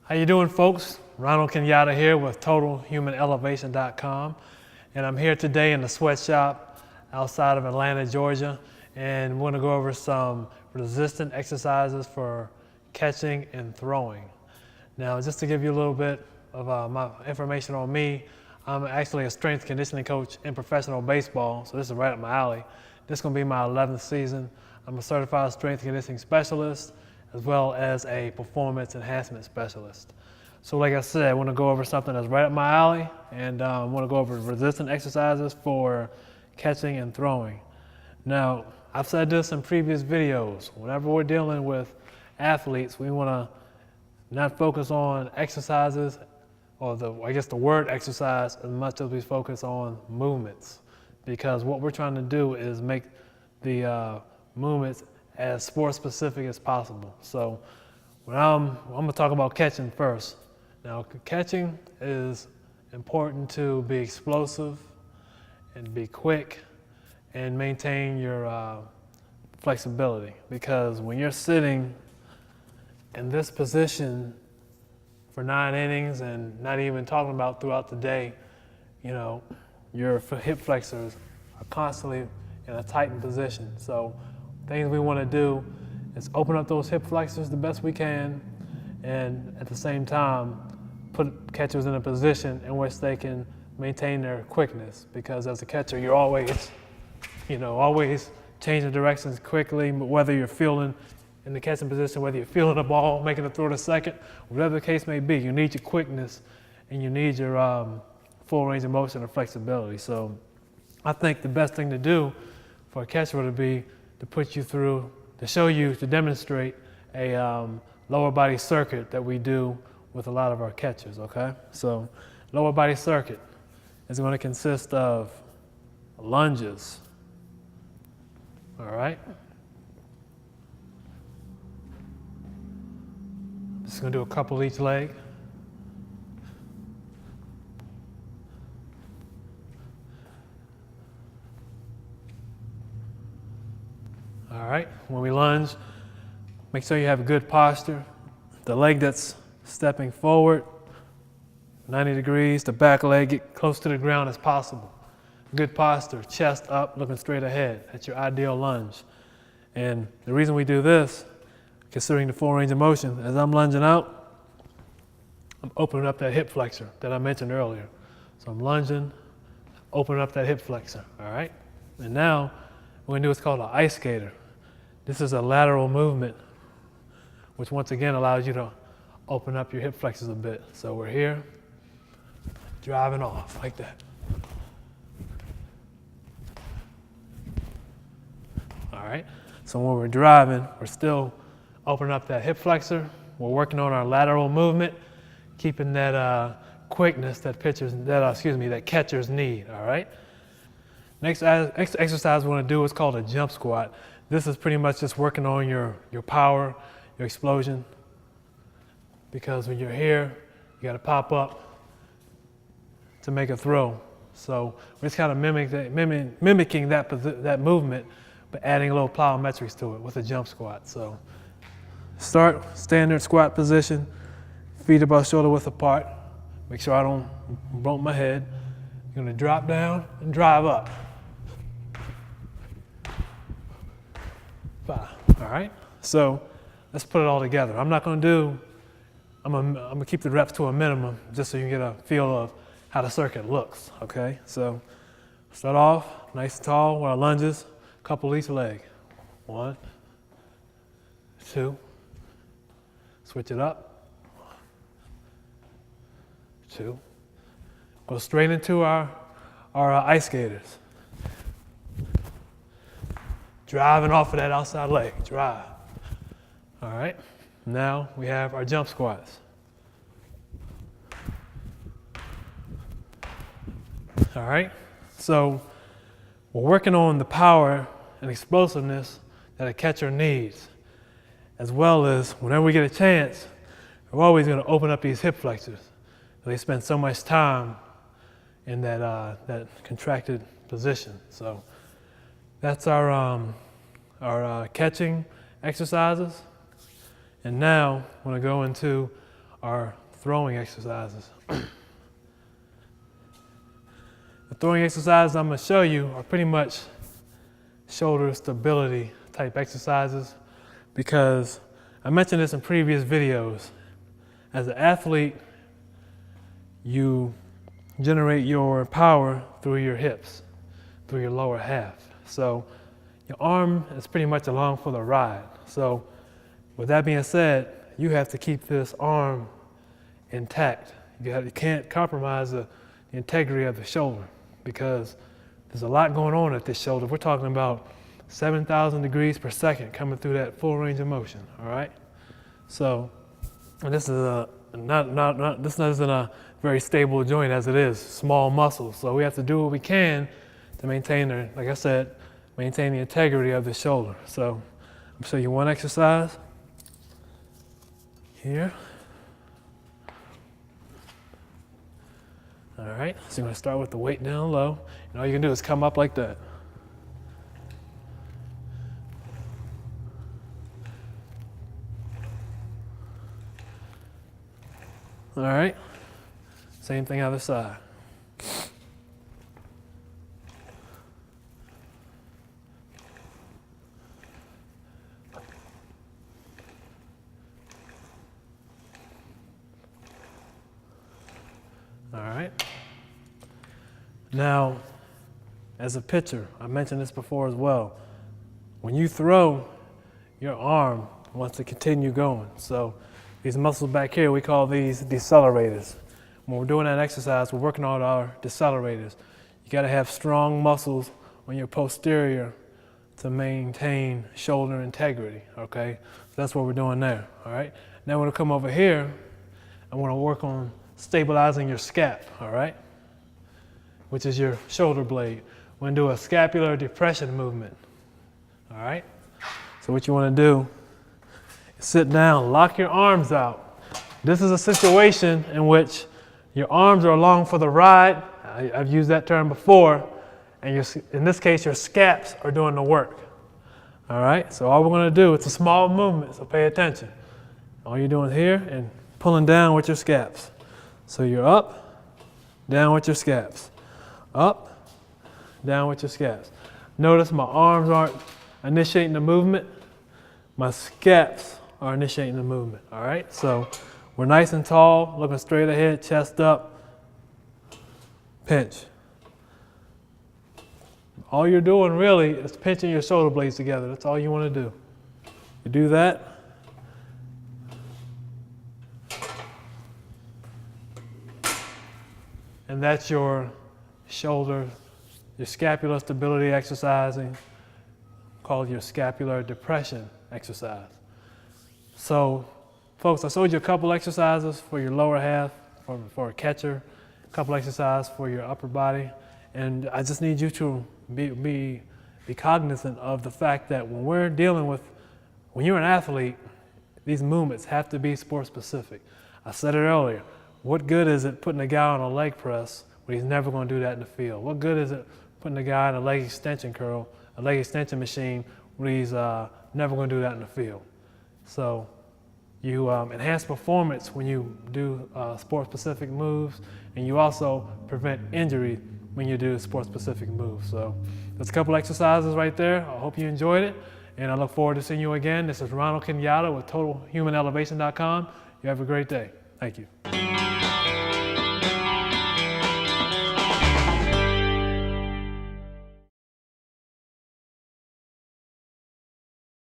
How you doing, folks? Ronald Kenyatta here with TotalHumanElevation.com, and I'm here today in the sweatshop outside of Atlanta, Georgia, and we're going to go over some resistant exercises for catching and throwing. Now, just to give you a little bit of my information on me, I'm actually a strength conditioning coach in professional baseball, so this is right up my alley. This is going to be my 11th season. I'm a certified strength conditioning specialist, as well as a performance enhancement specialist. So like I said, I want to go over something that's right up my alley, and I want to go over resistant exercises for catching and throwing. Now, I've said this in previous videos. Whenever we're dealing with athletes, we want to not focus on exercises, or the word exercise, as much as we focus on movements. Because what we're trying to do is make the movements as sport specific as possible. So I'm going to talk about catching first. Now, catching is important to be explosive and be quick and maintain your flexibility, because when you're sitting in this position for 9 innings and not even talking about throughout the day, you know, your hip flexors are constantly in a tightened position. So things we want to do is open up those hip flexors the best we can, and at the same time put catchers in a position in which they can maintain their quickness, because as a catcher you're always changing directions quickly, whether you're feeling in the catching position, whether you're feeling the ball, making a throw to second, whatever the case may be, you need your quickness and you need your full range of motion and flexibility. So I think the best thing to do for a catcher would be to put you through, to demonstrate a lower body circuit that we do with a lot of our catchers, okay? So lower body circuit is going to consist of lunges, all right? Just going to do a couple each leg. All right, when we lunge, make sure you have a good posture. The leg that's stepping forward, 90 degrees, the back leg, get close to the ground as possible. Good posture, chest up, looking straight ahead. That's your ideal lunge. And the reason we do this, considering the full range of motion, as I'm lunging out, I'm opening up that hip flexor that I mentioned earlier. So I'm lunging, opening up that hip flexor, all right? And now, we're going to do what's called an ice skater. This is a lateral movement, which once again allows you to open up your hip flexors a bit. So we're here, driving off like that. All right, so when we're driving, we're still opening up that hip flexor. We're working on our lateral movement, keeping that quickness that catchers need, all right? Next exercise we want to do is called a jump squat. This is pretty much just working on your power, your explosion, because when you're here, you got to pop up to make a throw. So we're just kind of mimicking that movement, but adding a little plyometrics to it with a jump squat. So start standard squat position, feet about shoulder width apart. Make sure I don't bump my head. You're going to drop down and drive up. 5. All right, so let's put it all together. I'm going to keep the reps to a minimum just so you can get a feel of how the circuit looks, okay? So start off nice and tall with our lunges, couple each leg. 1, 2, switch it up. 2, go straight into our ice skaters. Driving off of that outside leg, drive. All right, now we have our jump squats. All right, so we're working on the power and explosiveness that a catcher needs, as well as whenever we get a chance, we're always going to open up these hip flexors. They spend so much time in that contracted position. So that's our catching exercises. And now I'm going to go into are throwing exercises. The throwing exercises I'm going to show you are pretty much shoulder stability type exercises, because I mentioned this in previous videos. As an athlete, you generate your power through your hips, through your lower half. So your arm is pretty much along for the ride. So with that being said, you have to keep this arm intact. You can't compromise the integrity of the shoulder, because there's a lot going on at this shoulder. We're talking about 7,000 degrees per second coming through that full range of motion, all right? So, and this is this isn't a very stable joint as it is, small muscles. So we have to do what we can to maintain, like I said, maintain the integrity of the shoulder. So I'll show you one exercise here. All right, so you're gonna start with the weight down low, and all you can do is come up like that. All right, same thing other side. All right. Now, as a pitcher, I mentioned this before as well. When you throw, your arm wants to continue going. So these muscles back here, we call these decelerators. When we're doing that exercise, we're working on our decelerators. You got to have strong muscles on your posterior to maintain shoulder integrity, okay? So that's what we're doing there, all right? Now we're gonna come over here, I wanna work on stabilizing your scap, all right? Which is your shoulder blade. We're gonna do a scapular depression movement, all right? So what you wanna do is sit down, lock your arms out. This is a situation in which your arms are along for the ride. I've used that term before, and in this case, your scaps are doing the work, all right? So all we're gonna do, it's a small movement, so pay attention. All you're doing here and pulling down with your scaps. So you're up, down with your scaps. Up, down with your scaps. Notice my arms aren't initiating the movement. My scaps are initiating the movement, all right? So we're nice and tall, looking straight ahead, chest up, pinch. All you're doing really is pinching your shoulder blades together. That's all you want to do. You do that. And that's your shoulder, your scapular stability exercising, called your scapular depression exercise. So, folks, I showed you a couple exercises for your lower half, for a catcher, a couple exercises for your upper body, and I just need you to be cognizant of the fact that when we're dealing with, when you're an athlete, these movements have to be sport specific. I said it earlier. What good is it putting a guy on a leg press when he's never going to do that in the field? What good is it putting a guy in a leg extension curl, a leg extension machine, when he's never going to do that in the field? So you enhance performance when you do sport-specific moves, and you also prevent injury when you do sport-specific moves. So there's a couple exercises right there. I hope you enjoyed it, and I look forward to seeing you again. This is Ronald Kenyatta with TotalHumanElevation.com. You have a great day. Thank you.